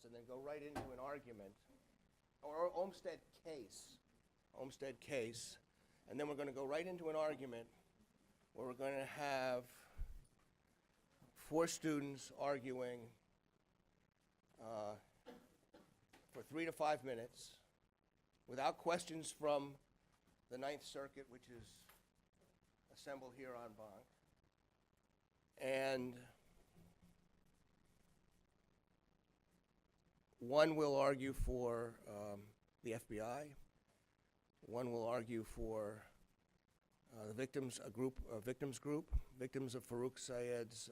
and then go right into an argument, or Olmsted case, and then we're going to go right into an argument where we're going to have 4 students arguing for 3 to 5 minutes without questions from the Ninth Circuit, which is assembled here en banc. And one will argue for the FBI. One will argue for the victims group, victims of Farouk Syed's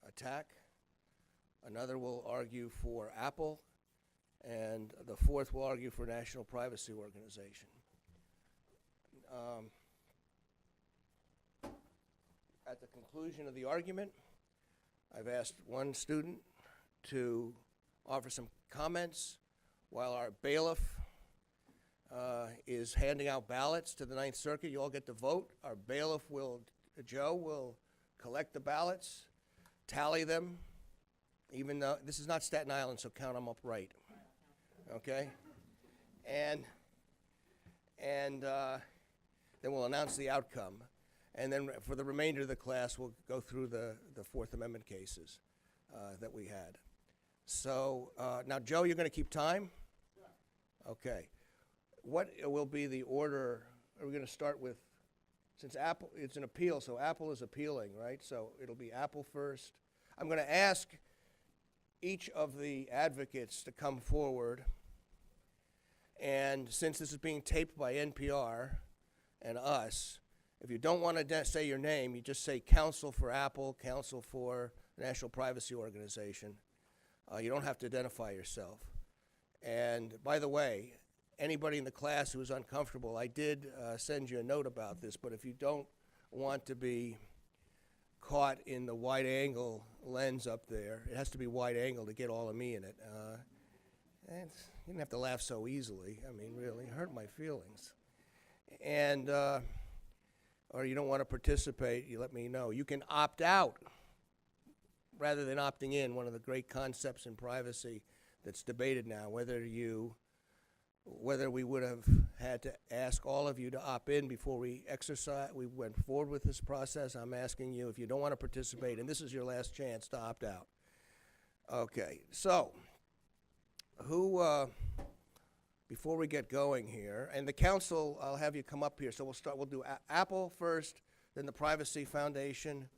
attack. Another will argue for Apple, and the 4th will argue for National Privacy Organization. At the conclusion of the argument, I've asked one student to offer some comments while our bailiff is handing out ballots to the Ninth Circuit. You all get to vote. Our bailiff Joe will collect the ballots, tally them, even though this is not Staten Island, so count them up right. Okay? And then we'll announce the outcome. And then for the remainder of the class, we'll go through the Fourth Amendment cases that we had. So now, Joe, you're going to keep time? Okay. What will be the order? Are we going to start with, since Apple, it's an appeal, so Apple is appealing, right? So it'll be Apple first. I'm going to ask each of the advocates to come forward. And since this is being taped by NPR and us, if you don't want to say your name, you just say counsel for Apple, counsel for the National Privacy Organization. You don't have to identify yourself. And by the way, anybody in the class who is uncomfortable, I did send you a note about this, but if you don't want to be caught in the wide angle lens up there, it has to be wide angle to get all of me in it. And you didn't have to laugh so easily. I mean, really, it hurt my feelings. And, or you don't want to participate, you let me know. You can opt out rather than opting in, one of the great concepts in privacy that's debated now, whether we would have had to ask all of you to opt in before we went forward with this process. I'm asking you, if you don't want to participate, and this is your last chance to opt out. Okay, so before we get going here, and the council, I'll have you come up here. So we'll do Apple first, then the Privacy Foundation,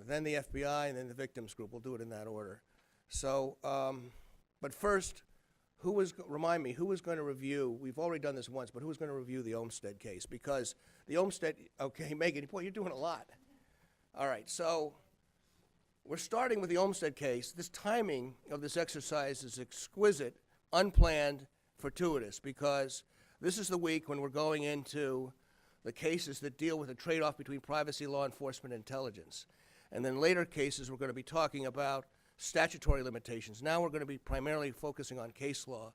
then the FBI, and then the victims group. We'll do it in that order. So, but first, remind me, who is going to review, we've already done this once, but who is going to review the Olmsted case? Because the Olmsted, okay, Megan, boy, you're doing a lot. All right, so we're starting with the Olmsted case. This timing of this exercise is exquisite, unplanned, fortuitous, because this is the week when we're going into the cases that deal with the trade-off between privacy, law enforcement, and intelligence. And then later cases, we're going to be talking about statutory limitations. Now we're going to be primarily focusing on case law.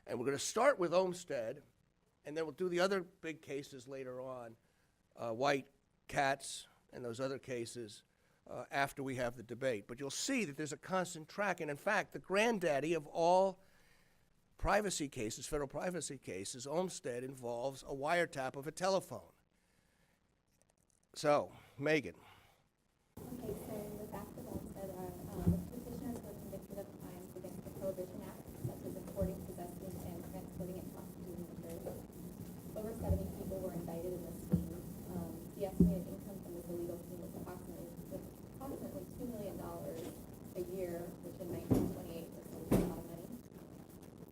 And we're going to start with Olmsted, and then we'll do the other big cases later on, White, Katz, and those other cases after we have the debate. But you'll see that there's a constant track. And in fact, the granddaddy of all privacy cases, federal privacy cases, Olmsted involves a wiretap of a telephone. So, Megan. Okay, so the facts of Olmsted are the petitioners were convicted of crimes against the Prohibition Act, such as importing, possessing, and transporting and prostituting materials. Over 70 people were indicted in this scheme. The estimated income from this illegal scheme was approximately $2 million a year, which in 1928 was a lot of money.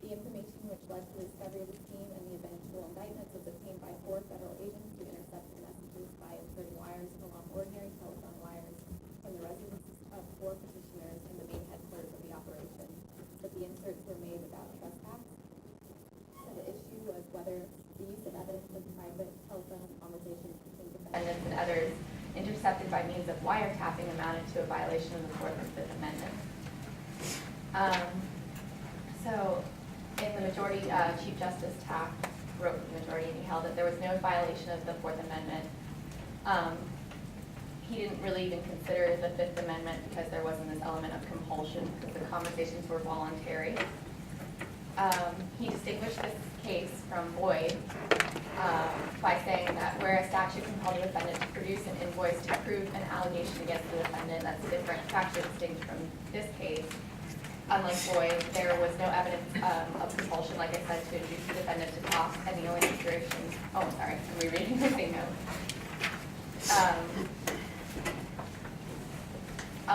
The information which led to the discovery of the scheme and the eventual indictments was obtained by 4 federal agents who intercepted messages by inserting wires along ordinary telephone wires from the residences of 4 petitioners in the main headquarters of the operation. But the inserts were made without trespass. So the issue was whether the use of evidence of private telephone conversations between defendants and others intercepted by means of wiretapping amounted to a violation of the 4th and 5th Amendments. So in the majority, Chief Justice Taft wrote the majority, and he held that there was no violation of the 4th Amendment. he didn't really even consider the Fifth Amendment because there wasn't this element of compulsion, because the conversations were voluntary. He distinguished this case from Boyd by saying that where a statute compelled the defendant to produce an invoice to prove an allegation against the defendant, that's different, factually distinct from this case. Unlike Boyd, there was no evidence of compulsion, like I said, to induce the defendant to talk, and the only consideration, oh, I'm sorry, I'm rereading the same note.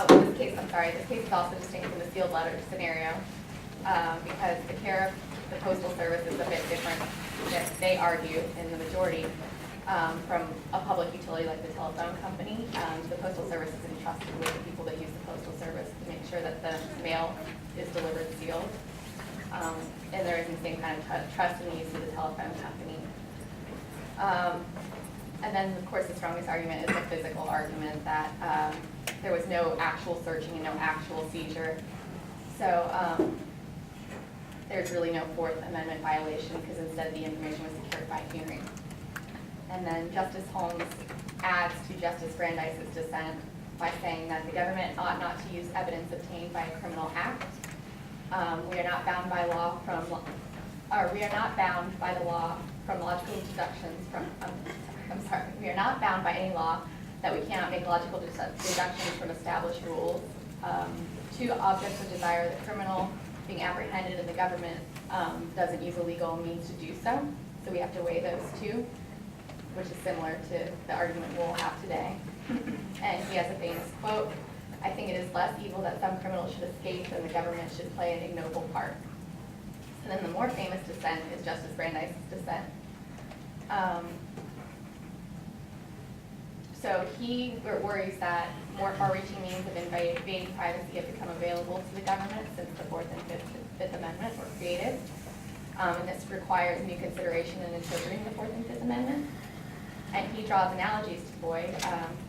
This case, I'm sorry, this case is also distinct from the sealed letter scenario because the care of the Postal Service is a bit different, that they argue in the majority, from a public utility like the telephone company. The Postal Service is entrusted with the people that use the Postal Service to make sure that the mail is delivered sealed. And there isn't the same kind of trust in the use of the telephone company. And then, of course, the strongest argument is the physical argument that there was no actual searching and no actual seizure. So there's really no Fourth Amendment violation because instead the information was secured by hearing. And then Justice Holmes adds to Justice Brandeis's dissent by saying that the government ought not to use evidence obtained by a criminal act. We are not bound by law from, or we are not bound by the law from logical deductions from, we are not bound by any law that we cannot make logical deductions from established rules. Two objects of desire, the criminal being apprehended and the government doesn't use a legal means to do so. So we have to weigh those two, which is similar to the argument we'll have today. And he has a famous quote, "I think it is less evil that some criminal should escape than the government should play an ignoble part." And then the more famous dissent is Justice Brandeis's dissent. So he worries that more far-reaching means of invading privacy have become available to the government since the Fourth and Fifth Amendment were created. And this requires new consideration in interpreting the Fourth and Fifth Amendment. And he draws analogies to Boyd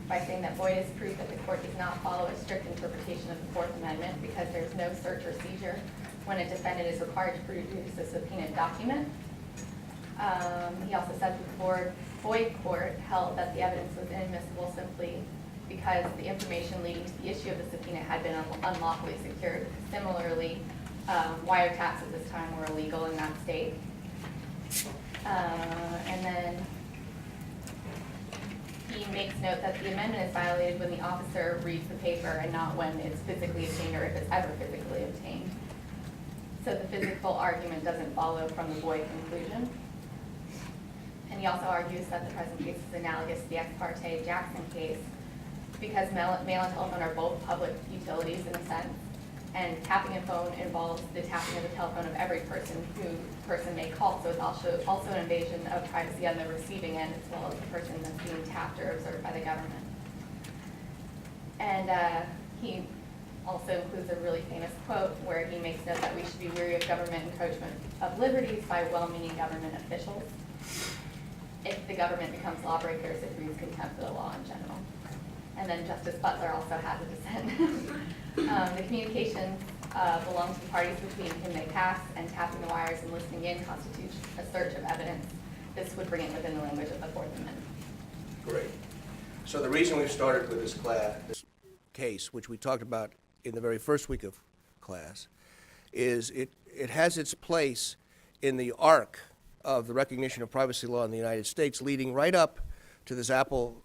by saying that Boyd is proof that the court does not follow a strict interpretation of the Fourth Amendment because there's no search or seizure when a defendant is required to produce a subpoenaed document. He also said that the Boyd court held that the evidence was inadmissible simply because the information leading to the issue of the subpoena had been unlawfully secured. Similarly, wiretaps at this time were illegal in that state. And then he makes note that the amendment is violated when the officer reads the paper and not when it's physically obtained or if it's ever physically obtained. So the physical argument doesn't follow from the Boyd conclusion. And he also argues that the present case is analogous to the ex parte Jackson case because mail and telephone are both public utilities in a sense, and tapping a phone involves the tapping of the telephone of every person who person may call, so it's also an invasion of privacy on the receiving end as well as the person that's being tapped or observed by the government. And he also includes a really famous quote where he makes note that we should be wary of government encroachment of liberties by well-meaning government officials. If the government becomes lawbreakers, it breeds contempt for the law in general. And then Justice Butler also has a dissent. The communications belong to the parties between whom they pass, and tapping the wires and listening in constitutes a search of evidence. This would bring it within the language of the Fourth Amendment. Great. So the reason we've started with this case, which we talked about in the very first week of class, is it has its place in the arc of the recognition of privacy law in the United States, leading right up to this Apple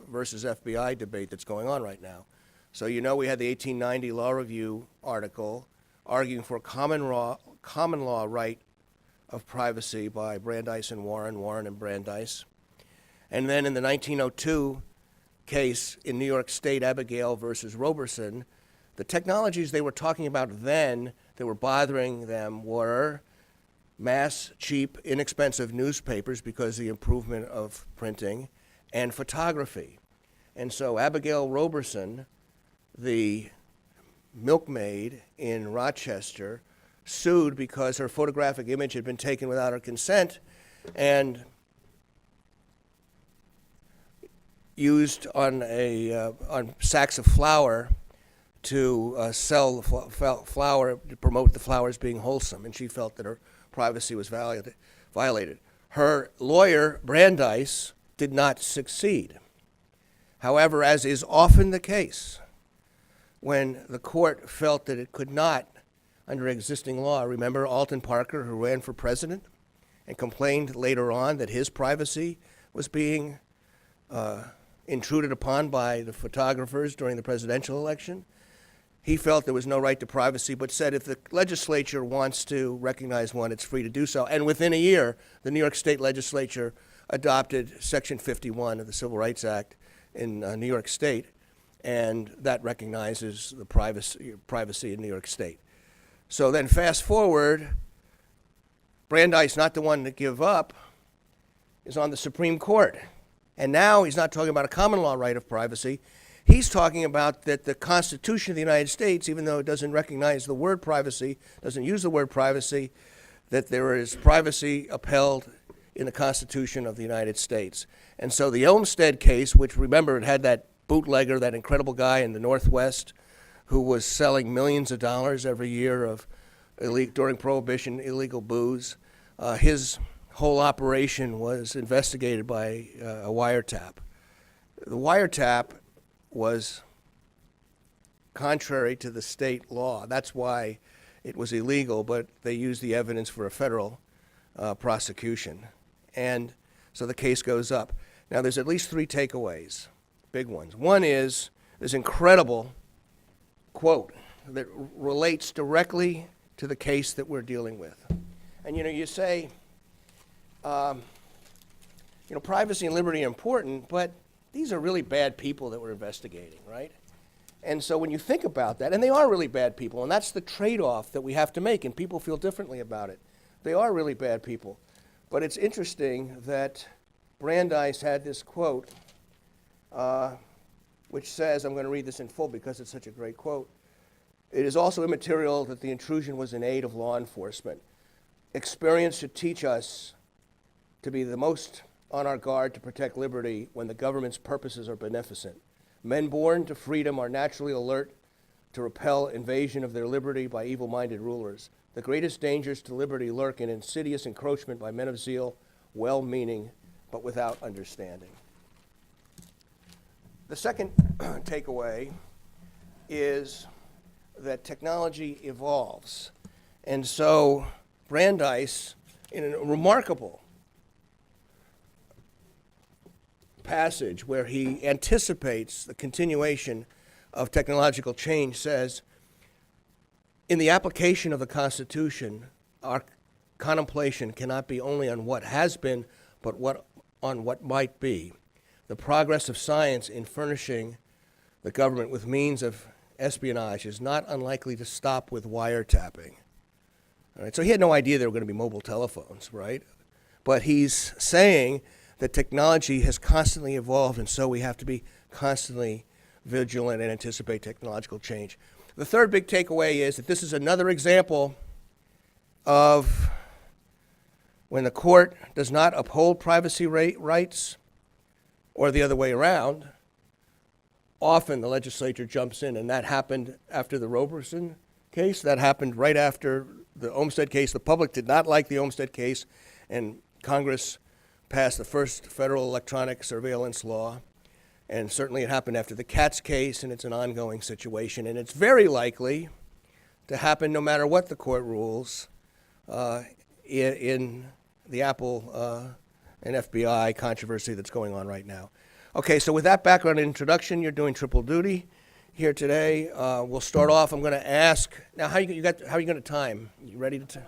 versus FBI debate that's going on right now. So you know we had the 1890 Law Review article arguing for common law right of privacy by Brandeis and Warren and Brandeis. And then in the 1902 case in New York State, Abigail versus Roberson, the technologies they were talking about then that were bothering them were mass, cheap, inexpensive newspapers because of the improvement of printing, and photography. And so Abigail Roberson, the milkmaid in Rochester, sued because her photographic image had been taken without her consent and used on sacks of flour to sell the flour, to promote the flowers being wholesome, and she felt that her privacy was violated. Her lawyer, Brandeis, did not succeed. However, as is often the case, when the court felt that it could not, under existing law, remember Alton Parker, who ran for president and complained later on that his privacy was being intruded upon by the photographers during the presidential election. He felt there was no right to privacy, but said if the legislature wants to recognize one, it's free to do so. And within a year, the New York State legislature adopted Section 51 of the Civil Rights Act in New York State, and that recognizes the privacy in New York State. So then fast forward, Brandeis, not the one to give up, is on the Supreme Court. And now he's not talking about a common law right of privacy. He's talking about that the Constitution of the United States, even though it doesn't recognize the word privacy, doesn't use the word privacy, that there is privacy upheld in the Constitution of the United States. And so the Olmstead case, which, remember, it had that bootlegger, that incredible guy in the Northwest who was selling millions of dollars every year of during Prohibition, illegal booze. His whole operation was investigated by a wiretap. The wiretap was contrary to the state law. That's why it was illegal, but they used the evidence for a federal prosecution. And so the case goes up. Now, there's at least three takeaways, big ones. One is this incredible quote that relates directly to the case that we're dealing with. And, you say, privacy and liberty are important, but these are really bad people that we're investigating, right? And so when you think about that, and they are really bad people, and that's the trade-off that we have to make, and people feel differently about it. They are really bad people. But it's interesting that Brandeis had this quote, which says, I'm going to read this in full because it's such a great quote, "It is also immaterial that the intrusion was in aid of law enforcement. Experience should teach us to be the most on our guard to protect liberty when the government's purposes are beneficent. Men born to freedom are naturally alert to repel invasion of their liberty by evil-minded rulers. The greatest dangers to liberty lurk in insidious encroachment by men of zeal, well-meaning, but without understanding." The second takeaway is that technology evolves. And so Brandeis, in a remarkable passage where he anticipates the continuation of technological change, says, in the application of the Constitution, our contemplation cannot be only on what has been, but on what might be. The progress of science in furnishing the government with means of espionage is not unlikely to stop with wiretapping. All right, so he had no idea there were going to be mobile telephones, right? But he's saying that technology has constantly evolved, and so we have to be constantly vigilant and anticipate technological change. The third big takeaway is that this is another example of when the court does not uphold privacy rights, or the other way around, often the legislature jumps in, and that happened after the Roberson case. That happened right after the Olmstead case. The public did not like the Olmstead case, and Congress passed the first federal electronic surveillance law. And certainly it happened after the Katz case, and it's an ongoing situation. And it's very likely to happen no matter what the court rules in the Apple and FBI controversy that's going on right now. Okay, so with that background and introduction, you're doing triple duty here today. We'll start off. I'm going to ask now. How are you going to time? You ready to?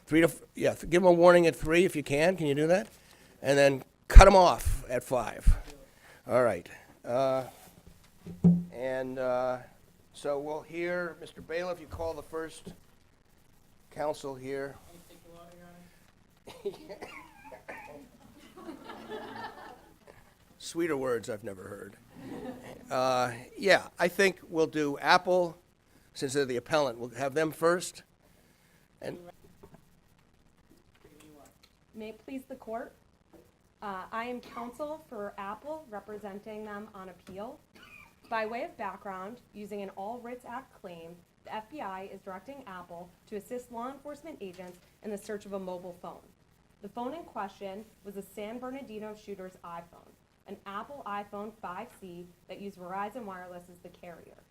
3 to give them a warning at 3 if you can. Can you do that? And then cut them off at 5. All right. So we'll hear Mr. Bailiff. You call the first counsel here. Sweeter words I've never heard. I think we'll do Apple, since they're the appellant. We'll have them first. And may it please the court, I am counsel for Apple, representing them on appeal. By way of background, using an All Writs Act claim, the FBI is directing Apple to assist law enforcement agents in the search of a mobile phone. The phone in question was a San Bernardino shooter's iPhone, an Apple iPhone 5C that used Verizon Wireless as the carrier.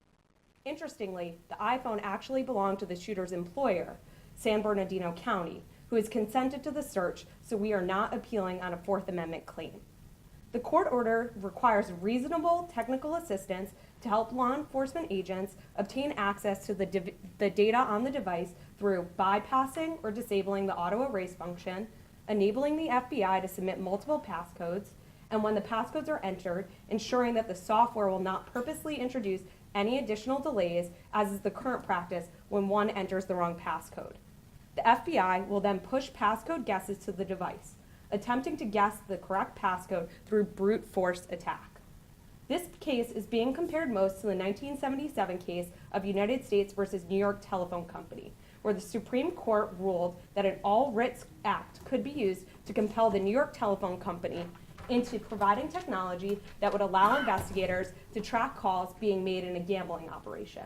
Interestingly, the iPhone actually belonged to the shooter's employer, San Bernardino County, who has consented to the search, so we are not appealing on a Fourth Amendment claim. The court order requires reasonable technical assistance to help law enforcement agents obtain access to the data on the device through bypassing or disabling the auto erase function, enabling the FBI to submit multiple passcodes, and when the passcodes are entered, ensuring that the software will not purposely introduce any additional delays, as is the current practice when one enters the wrong passcode. The FBI will then push passcode guesses to the device, attempting to guess the correct passcode through brute force attack. This case is being compared most to the 1977 case of United States versus New York Telephone Company, where the Supreme Court ruled that an all writs act could be used to compel the New York Telephone Company into providing technology that would allow investigators to track calls being made in a gambling operation.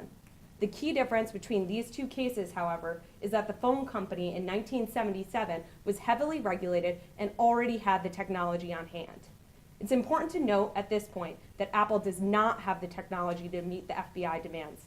The key difference between these two cases, however, is that the phone company in 1977 was heavily regulated and already had the technology on hand. It's important to note at this point that Apple does not have the technology to meet the FBI demands.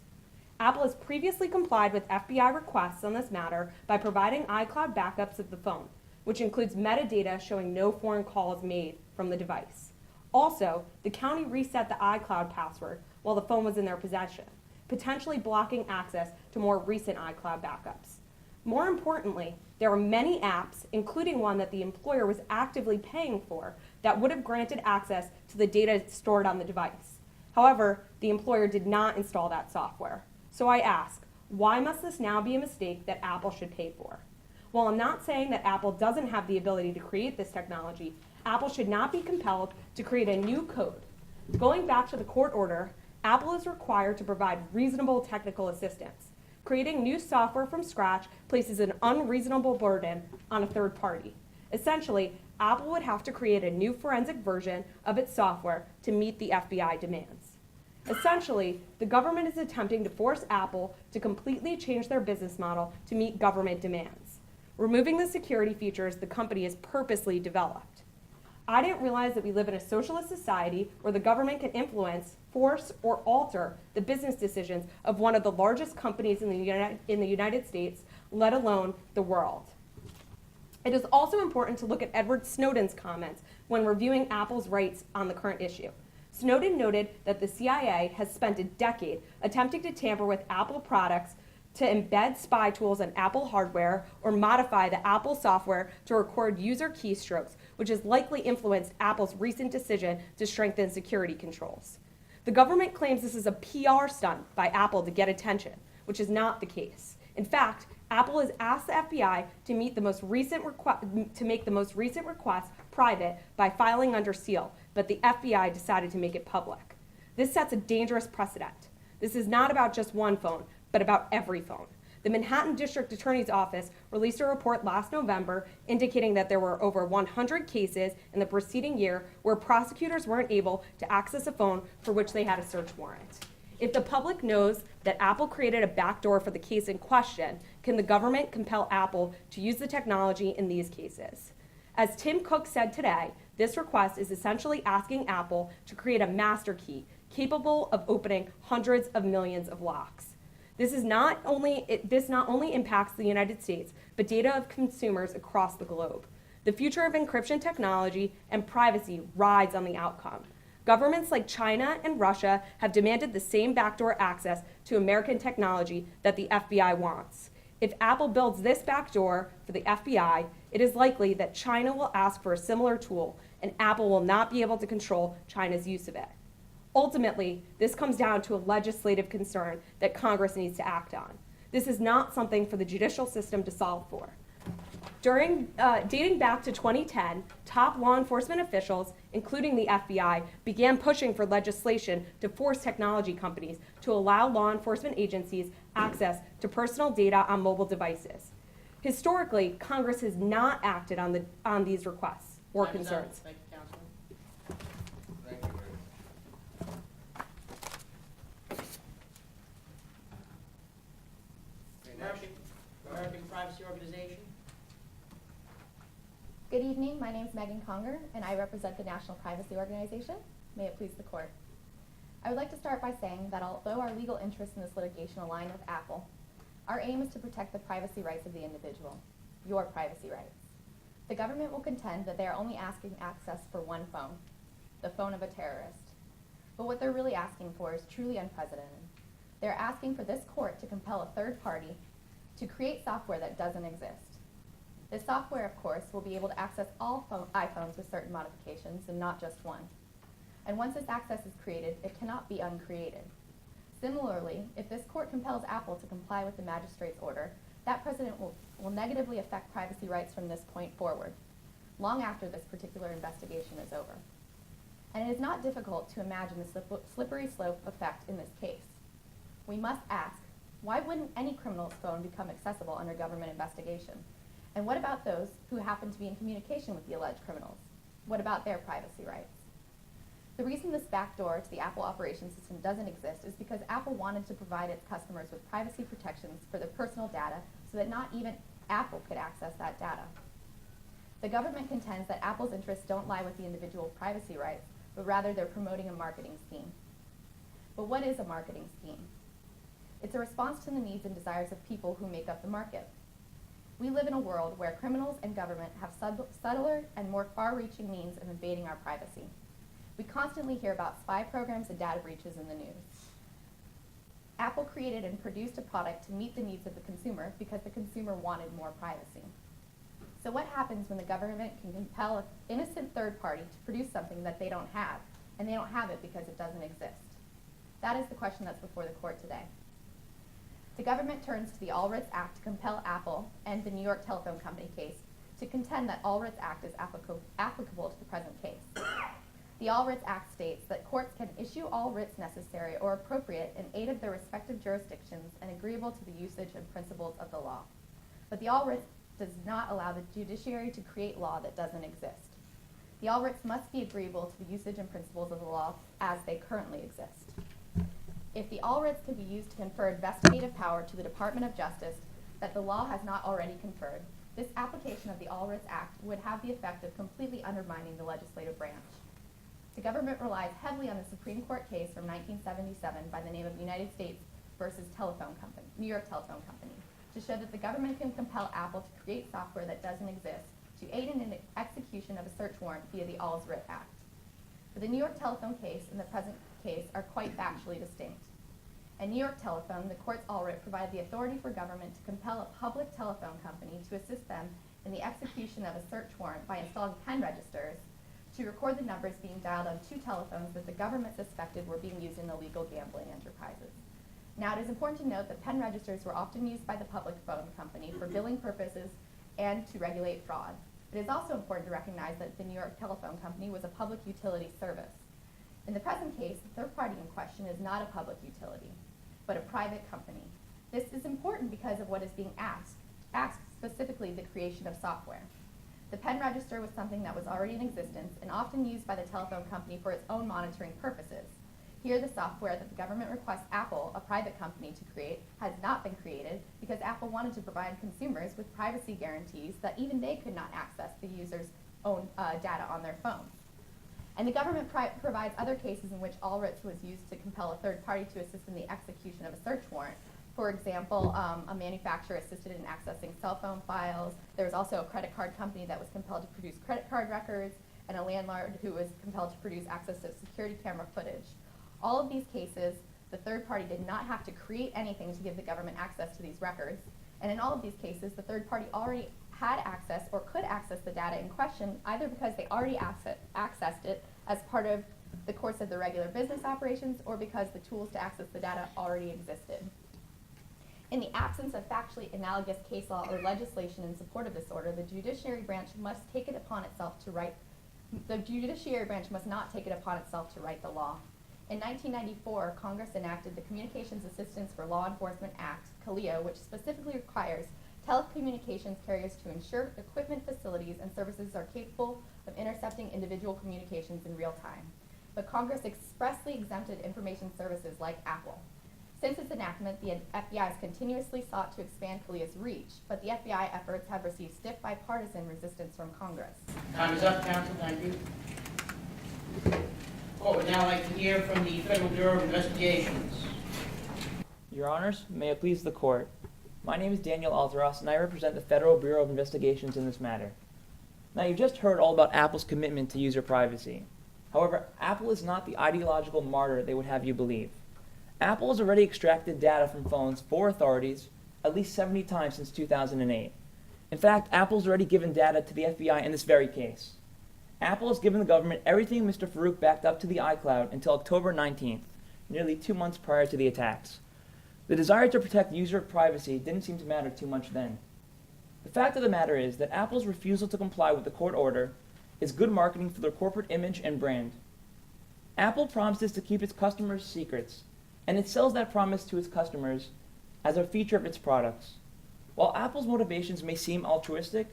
Apple has previously complied with FBI requests on this matter by providing iCloud backups of the phone, which includes metadata showing no foreign calls made from the device. Also, the county reset the iCloud password while the phone was in their possession, potentially blocking access to more recent iCloud backups. More importantly, there are many apps, including one that the employer was actively paying for, that would have granted access to the data stored on the device. However, the employer did not install that software. So I ask, why must this now be a mistake that Apple should pay for? While I'm not saying that Apple doesn't have the ability to create this technology, Apple should not be compelled to create a new code. Going back to the court order, Apple is required to provide reasonable technical assistance. Creating new software from scratch places an unreasonable burden on a third party. Essentially, Apple would have to create a new forensic version of its software to meet the FBI demands. Essentially, the government is attempting to force Apple to completely change their business model to meet government demands, removing the security features the company has purposely developed. I didn't realize that we live in a socialist society where the government can influence, force, or alter the business decisions of one of the largest companies in the United States, let alone the world. It is also important to look at Edward Snowden's comments when reviewing Apple's rights on the current issue. Snowden noted that the CIA has spent a decade attempting to tamper with Apple products to embed spy tools on Apple hardware or modify the Apple software to record user keystrokes, which has likely influenced Apple's recent decision to strengthen security controls. The government claims this is a PR stunt by Apple to get attention, which is not the case. In fact, Apple has asked the FBI to make the most recent request private by filing under seal, but the FBI decided to make it public. This sets a dangerous precedent. This is not about just one phone, but about every phone. The Manhattan District Attorney's Office released a report last November indicating that there were over 100 cases in the preceding year where prosecutors weren't able to access a phone for which they had a search warrant. If the public knows that Apple created a backdoor for the case in question, can the government compel Apple to use the technology in these cases? As Tim Cook said today, this request is essentially asking Apple to create a master key capable of opening hundreds of millions of locks. This not only impacts the United States, but data of consumers across the globe. The future of encryption technology and privacy rides on the outcome. Governments like China and Russia have demanded the same backdoor access to American technology that the FBI wants. If Apple builds this backdoor for the FBI, it is likely that China will ask for a similar tool, and Apple will not be able to control China's use of it. Ultimately, this comes down to a legislative concern that Congress needs to act on. This is not something for the judicial system to solve for. Dating back to 2010, top law enforcement officials, including the FBI, began pushing for legislation to force technology companies to allow law enforcement agencies access to personal data on mobile devices. Historically, Congress has not acted on these requests or concerns. Thank you, Councilman. Thank you. American Privacy Organization. Good evening. My name is Megan Conger, and I represent the National Privacy Organization. May it please the court. I would like to start by saying that although our legal interests in this litigation align with Apple, our aim is to protect the privacy rights of the individual, your privacy rights. The government will contend that they are only asking access for one phone, the phone of a terrorist. But what they're really asking for is truly unprecedented. They're asking for this court to compel a third party to create software that doesn't exist. This software, of course, will be able to access all iPhones with certain modifications and not just one. And once this access is created, it cannot be uncreated. Similarly, if this court compels Apple to comply with the magistrate's order, that precedent will negatively affect privacy rights from this point forward, long after this particular investigation is over. And it is not difficult to imagine the slippery slope effect in this case. We must ask, why wouldn't any criminal's phone become accessible under government investigation? And what about those who happen to be in communication with the alleged criminals? What about their privacy rights? The reason this backdoor to the Apple operating system doesn't exist is because Apple wanted to provide its customers with privacy protections for their personal data so that not even Apple could access that data. The government contends that Apple's interests don't lie with the individual privacy rights, but rather they're promoting a marketing scheme. But what is a marketing scheme? It's a response to the needs and desires of people who make up the market. We live in a world where criminals and government have subtler and more far-reaching means of invading our privacy. We constantly hear about spy programs and data breaches in the news. Apple created and produced a product to meet the needs of the consumer because the consumer wanted more privacy. So what happens when the government can compel an innocent third party to produce something that they don't have, and they don't have it because it doesn't exist? That is the question that's before the court today. The government turns to the All Writs Act to compel Apple and the New York Telephone Company case to contend that All Writs Act is applicable to the present case. The All Writs Act states that courts can issue all writs necessary or appropriate in aid of their respective jurisdictions and agreeable to the usage and principles of the law. But the All Writs does not allow the judiciary to create law that doesn't exist. The All Writs must be agreeable to the usage and principles of the law as they currently exist. If the All Writs can be used to confer investigative power to the Department of Justice that the law has not already conferred, this application of the All Writs Act would have the effect of completely undermining the legislative branch. The government relies heavily on the Supreme Court case from 1977 by the name of United States versus New York Telephone Company, to show that the government can compel Apple to create software that doesn't exist to aid in the execution of a search warrant via the All Writs Act. But the New York Telephone case and the present case are quite factually distinct. In New York Telephone, the court's All Writ provided the authority for government to compel a public telephone company to assist them in the execution of a search warrant by installing pen registers to record the numbers being dialed on two telephones that the government suspected were being used in illegal gambling enterprises. Now, it is important to note that pen registers were often used by the public phone company for billing purposes and to regulate fraud. It is also important to recognize that the New York Telephone Company was a public utility service. In the present case, the third party in question is not a public utility, but a private company. This is important because of what is being asked specifically the creation of software. The pen register was something that was already in existence and often used by the telephone company for its own monitoring purposes. Here, the software that the government requests Apple, a private company, to create has not been created because Apple wanted to provide consumers with privacy guarantees that even they could not access the user's own data on their phones. And the government provides other cases in which All Writs was used to compel a third party to assist in the execution of a search warrant. For example, a manufacturer assisted in accessing cell phone files. There was also a credit card company that was compelled to produce credit card records, and a landlord who was compelled to produce access to security camera footage. All of these cases, the third party did not have to create anything to give the government access to these records. And in all of these cases, the third party already had access or could access the data in question, either because they already accessed it as part of the course of their regular business operations or because the tools to access the data already existed. In the absence of factually analogous case law or legislation in support of this order, the judiciary branch must take it upon itself to write. The judiciary branch must not take it upon itself to write the law. In 1994, Congress enacted the Communications Assistance for Law Enforcement Act, CALEO, which specifically requires telecommunications carriers to ensure equipment, facilities, and services are capable of intercepting individual communications in real time. But Congress expressly exempted information services like Apple. Since its enactment, the FBI has continuously sought to expand CALEA's reach, but the FBI efforts have received stiff bipartisan resistance from Congress. Time is up, counsel. Thank you. Court would now like to hear from the Federal Bureau of Investigations. Your Honors, may it please the Court. My name is Daniel Alteros, and I represent the Federal Bureau of Investigations in this matter. Now, you've just heard all about Apple's commitment to user privacy. However, Apple is not the ideological martyr they would have you believe. Apple has already extracted data from phones for authorities at least 70 times since 2008. In fact, Apple's already given data to the FBI in this very case. Apple has given the government everything Mr. Farouk backed up to the iCloud until October 19th, nearly 2 months prior to the attacks. The desire to protect user privacy didn't seem to matter too much then. The fact of the matter is that Apple's refusal to comply with the court order is good marketing for their corporate image and brand. Apple promises to keep its customers' secrets, and it sells that promise to its customers as a feature of its products. While Apple's motivations may seem altruistic,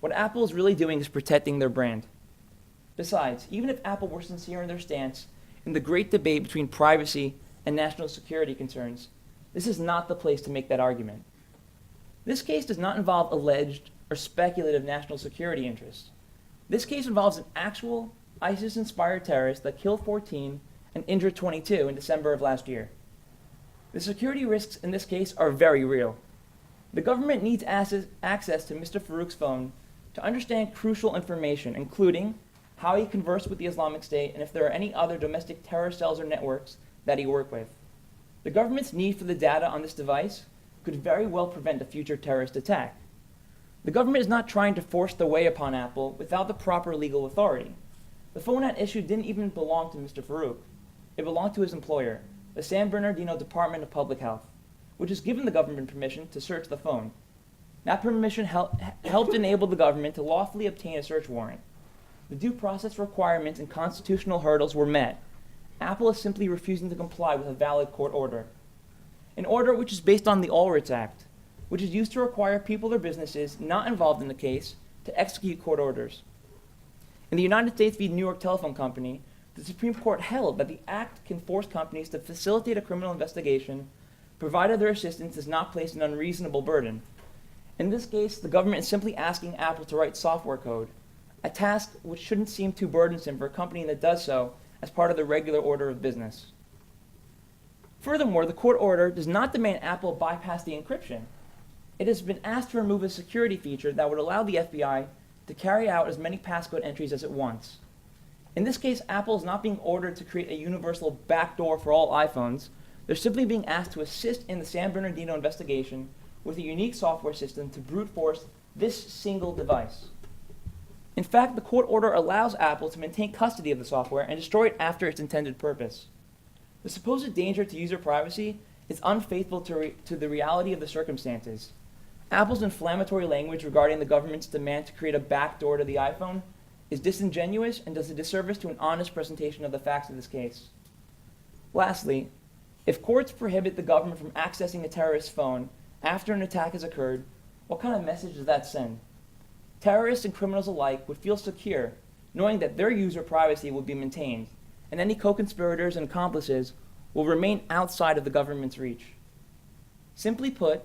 what Apple is really doing is protecting their brand. Besides, even if Apple were sincere in their stance in the great debate between privacy and national security concerns, this is not the place to make that argument. This case does not involve alleged or speculative national security interests. This case involves an actual ISIS-inspired terrorist that killed 14 and injured 22 in December of last year. The security risks in this case are very real. The government needs access to Mr. Farouk's phone to understand crucial information, including how he conversed with the Islamic State and if there are any other domestic terror cells or networks that he worked with. The government's need for the data on this device could very well prevent a future terrorist attack. The government is not trying to force their way upon Apple without the proper legal authority. The phone at issue didn't even belong to Mr. Farouk. It belonged to his employer, the San Bernardino Department of Public Health, which has given the government permission to search the phone. That permission helped enable the government to lawfully obtain a search warrant. The due process requirements and constitutional hurdles were met. Apple is simply refusing to comply with a valid court order. An order which is based on the All-Writs Act, which is used to require people or businesses not involved in the case to execute court orders. In the United States v. New York Telephone Company, the Supreme Court held that the act can force companies to facilitate a criminal investigation provided their assistance does not place an unreasonable burden. In this case, the government is simply asking Apple to write software code, a task which shouldn't seem too burdensome for a company that does so as part of the regular order of business. Furthermore, the court order does not demand Apple bypass the encryption. It has been asked to remove a security feature that would allow the FBI to carry out as many passcode entries as it wants. In this case, Apple is not being ordered to create a universal backdoor for all iPhones. They're simply being asked to assist in the San Bernardino investigation with a unique software system to brute force this single device. In fact, the court order allows Apple to maintain custody of the software and destroy it after its intended purpose. The supposed danger to user privacy is unfaithful to the reality of the circumstances. Apple's inflammatory language regarding the government's demand to create a backdoor to the iPhone is disingenuous and does a disservice to an honest presentation of the facts of this case. Lastly, if courts prohibit the government from accessing a terrorist's phone after an attack has occurred, what kind of message does that send? Terrorists and criminals alike would feel secure knowing that their user privacy will be maintained, and any co-conspirators and accomplices will remain outside of the government's reach. Simply put,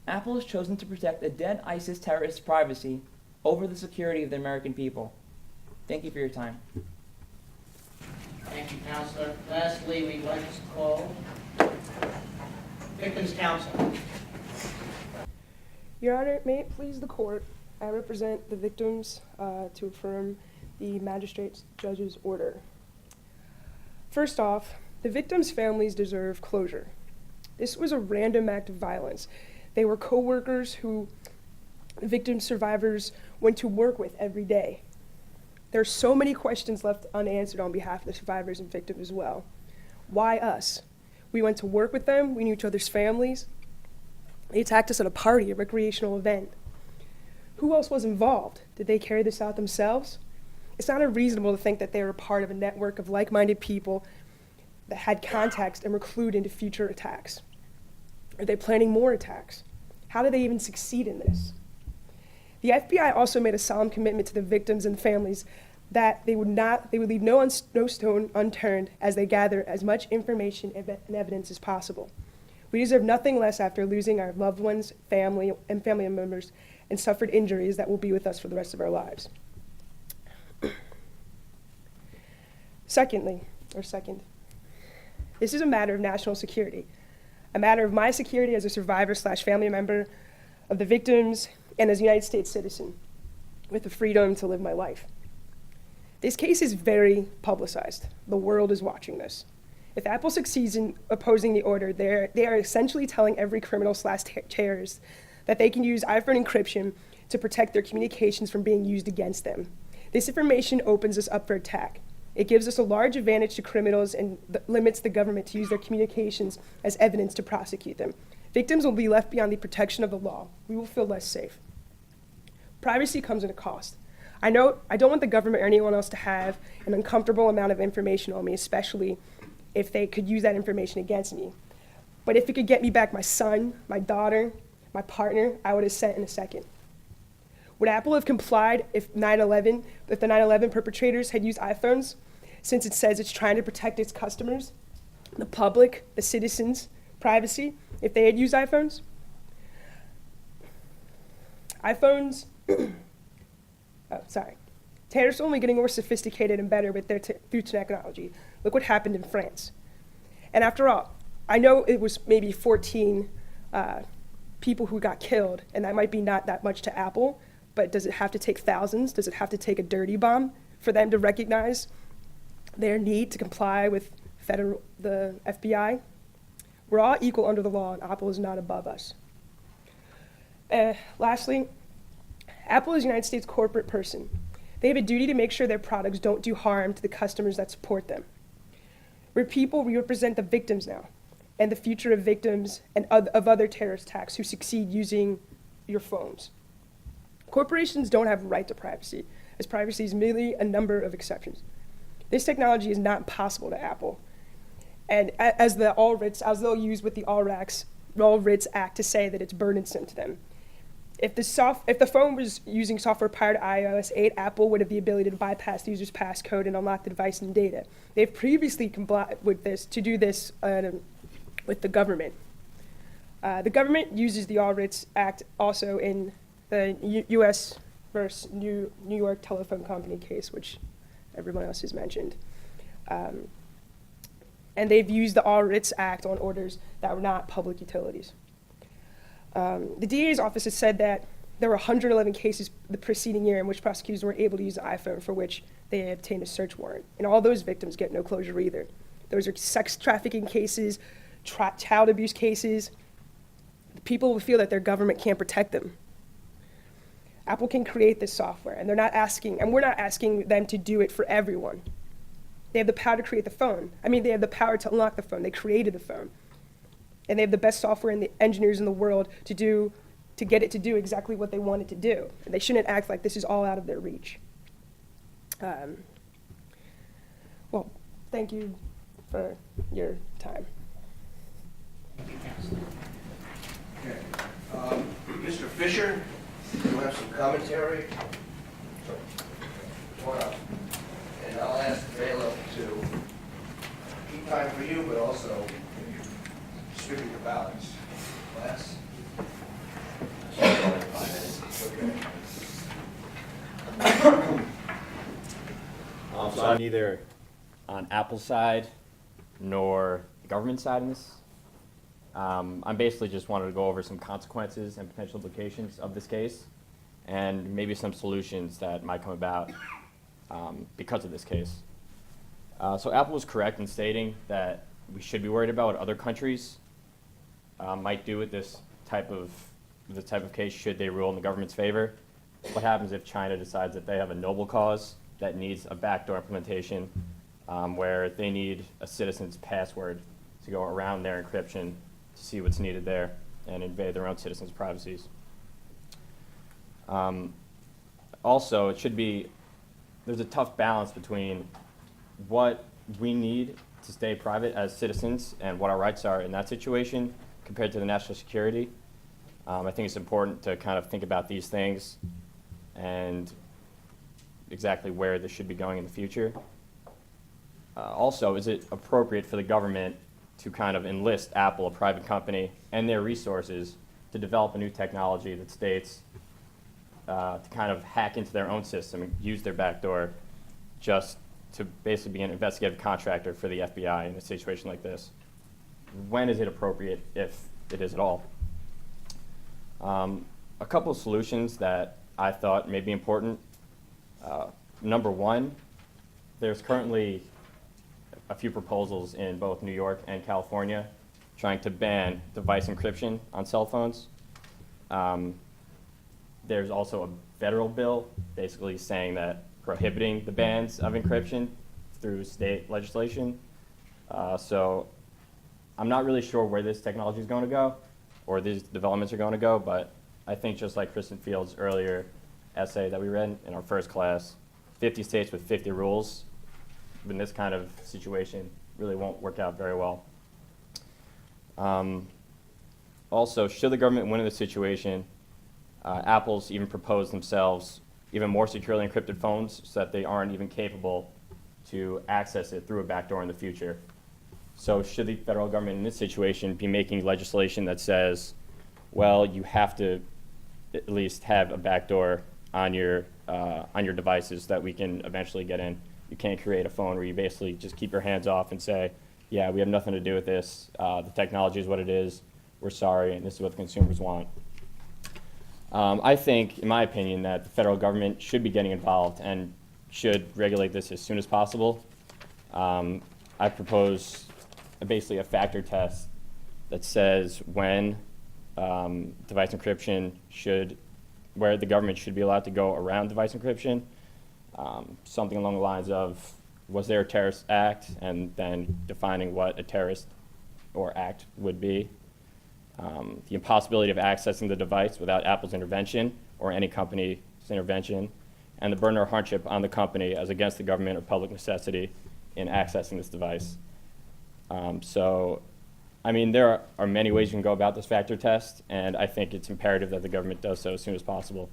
Apple has chosen to protect a dead ISIS terrorist's privacy over the security of the American people. Thank you for your time. Thank you, Counselor. Lastly, we'd like to call Victims' Counsel. Your Honor, may it please the court, I represent the victims to affirm the magistrate judge's order. First off, the victims' families deserve closure. This was a random act of violence. They were co-workers who the victim survivors went to work with every day. There are so many questions left unanswered on behalf of the survivors and victims as well. Why us? We went to work with them, we knew each other's families. They attacked us at a party, a recreational event. Who else was involved? Did they carry this out themselves? It's not unreasonable to think that they were part of a network of like-minded people that had contacts and were clued into future attacks. Are they planning more attacks? How did they even succeed in this? The FBI also made a solemn commitment to the victims and families that they would leave no stone unturned as they gather as much information and evidence as possible. We deserve nothing less after losing our loved ones, family members, and suffered injuries that will be with us for the rest of our lives. Second, this is a matter of national security, a matter of my security as a survivor/family member of the victims and as a United States citizen with the freedom to live my life. This case is very publicized. The world is watching this. If Apple succeeds in opposing the order, they are essentially telling every criminal/terrorist that they can use iPhone encryption to protect their communications from being used against them. This information opens us up for attack. It gives us a large advantage to criminals and limits the government to use their communications as evidence to prosecute them. Victims will be left beyond the protection of the law. We will feel less safe. Privacy comes at a cost. I don't want the government or anyone else to have an uncomfortable amount of information on me, especially if they could use that information against me. But if it could get me back my son, my daughter, my partner, I would have sent in a second. Would Apple have complied if the 9/11 perpetrators had used iPhones, since it says it's trying to protect its customers, the public, the citizens' privacy, if they had used iPhones? Terrorists are only getting more sophisticated and better with through technology. Look what happened in France. And after all, I know it was maybe 14 people who got killed, and that might be not that much to Apple, but does it have to take thousands? Does it have to take a dirty bomb for them to recognize their need to comply with the FBI? We're all equal under the law, and Apple is not above us. Lastly, Apple is a United States corporate person. They have a duty to make sure their products don't do harm to the customers that support them. We're people, we represent the victims now, and the future of victims and of other terrorist attacks who succeed using your phones. Corporations don't have a right to privacy, as privacy is merely a number of exceptions. This technology is not possible to Apple. And as they'll use with the All Writs Act to say that it's burdensome to them. If the phone was using software prior to iOS 8, Apple would have the ability to bypass the user's passcode and unlock the device and data. They've previously complied with this to do this with the government. The government uses the All Writs Act also in the U.S. versus New York Telephone Company case, which everyone else has mentioned. And they've used the All Writs Act on orders that were not public utilities. The DA's office has said that there were 111 cases the preceding year in which prosecutors were able to use an iPhone for which they obtained a search warrant. And all those victims get no closure either. Those are sex trafficking cases, child abuse cases. People will feel that their government can't protect them. Apple can create this software, and we're not asking them to do it for everyone. They have the power to create the phone. They have the power to unlock the phone. They created the phone. And they have the best software and the engineers in the world to get it to do exactly what they want it to do. And they shouldn't act like this is all out of their reach. Well, thank you for your time. Okay. Mr. Fisher, you have some commentary? Come on up. And I'll ask Vela to keep time for you, but also distribute the ballots. Class? So I'm neither on Apple's side nor the government side in this. I'm basically just wanted to go over some consequences and potential implications of this case and maybe some solutions that might come about because of this case. So Apple was correct in stating that we should be worried about what other countries might do with this type of case should they rule in the government's favor. What happens if China decides that they have a noble cause that needs a backdoor implementation where they need a citizen's password to go around their encryption to see what's needed there and invade their own citizens' privacies. Also, there's a tough balance between what we need to stay private as citizens and what our rights are in that situation compared to the national security. I think it's important to kind of think about these things and exactly where this should be going in the future. Also, is it appropriate for the government to kind of enlist Apple, a private company, and their resources to develop a new technology that states to kind of hack into their own system and use their backdoor just to basically be an investigative contractor for the FBI in a situation like this. When is it appropriate, if it is at all? A couple of solutions that I thought may be important. Number one, there's currently a few proposals in both New York and California trying to ban device encryption on cell phones. There's also a federal bill basically saying that prohibiting the bans of encryption through state legislation. So I'm not really sure where this technology is going to go or these developments are going to go, but I think just like Kristen Field's earlier essay that we read in our first class, 50 states with 50 rules in this kind of situation really won't work out very well. Also, should the government win in this situation, Apple's even proposed themselves even more securely encrypted phones so that they aren't even capable to access it through a backdoor in the future. So should the federal government in this situation be making legislation that says, well, you have to at least have a backdoor on your devices that we can eventually get in? You can't create a phone where you basically just keep your hands off and say, yeah, we have nothing to do with this. The technology is what it is. We're sorry, and this is what the consumers want. I think, in my opinion, that the federal government should be getting involved and should regulate this as soon as possible. I propose basically a factor test that says when device encryption where the government should be allowed to go around device encryption. Something along the lines of, was there a terrorist act, and then defining what a terrorist or act would be. The impossibility of accessing the device without Apple's intervention or any company's intervention, and the burden or hardship on the company as against the government or public necessity in accessing this device. So, I mean, there are many ways you can go about this factor test, and I think it's imperative that the government does so as soon as possible.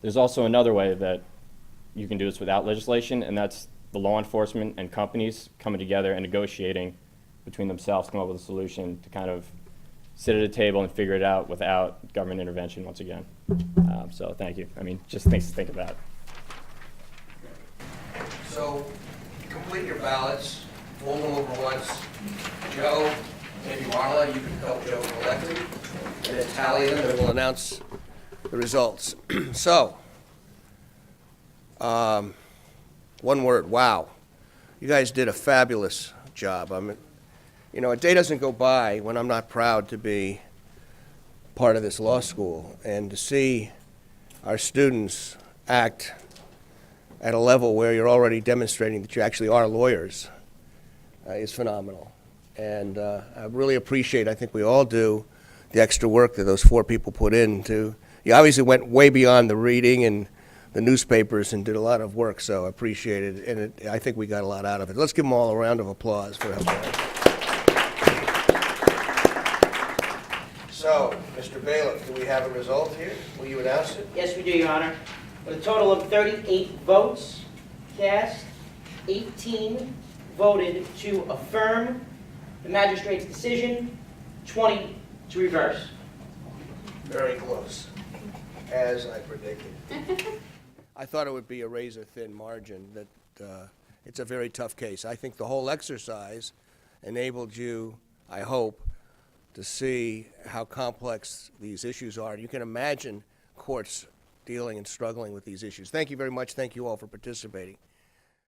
There's also another way that you can do this without legislation, and that's the law enforcement and companies coming together and negotiating between themselves to come up with a solution to kind of sit at a table and figure it out without government intervention once again. So thank you. I mean, just things to think about. So complete your ballots, fold them over once. Joe, maybe Marla, you can help Joe collect them, and then tally them, and we'll announce the results. So, one word, wow. You guys did a fabulous job. You know, a day doesn't go by when I'm not proud to be part of this law school and to see our students act at a level where you're already demonstrating that you actually are lawyers is phenomenal. And I really appreciate, I think we all do, the extra work that those 4 people put in to, you obviously went way beyond the reading and the newspapers and did a lot of work, so I appreciate it, and I think we got a lot out of it. Let's give them all a round of applause for that. So, Mr. Bailiff, do we have a result here? Will you announce it? Yes, we do, Your Honor. With a total of 38 votes cast, 18 voted to affirm the magistrate's decision, 20 to reverse. Very close, as I predicted. I thought it would be a razor-thin margin, that it's a very tough case. I think the whole exercise enabled you, I hope, to see how complex these issues are. You can imagine courts dealing and struggling with these issues. Thank you very much. Thank you all for participating.